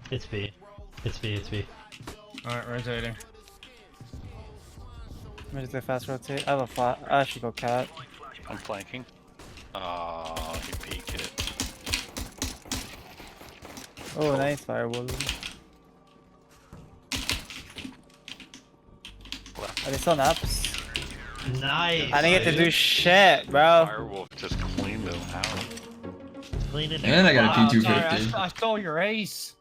It's B. It's B, it's B. Alright, rotating. Let me just do a fast rotate. I have a flat. I should go cat. I'm flanking. Oh, he peeked it. Oh, nice firewall. Are they still naps? Nice! I didn't get to do shit, bro. Firewolf just cleaned them out. Clean it And I got a Wow, P250. sorry, I stole your ace.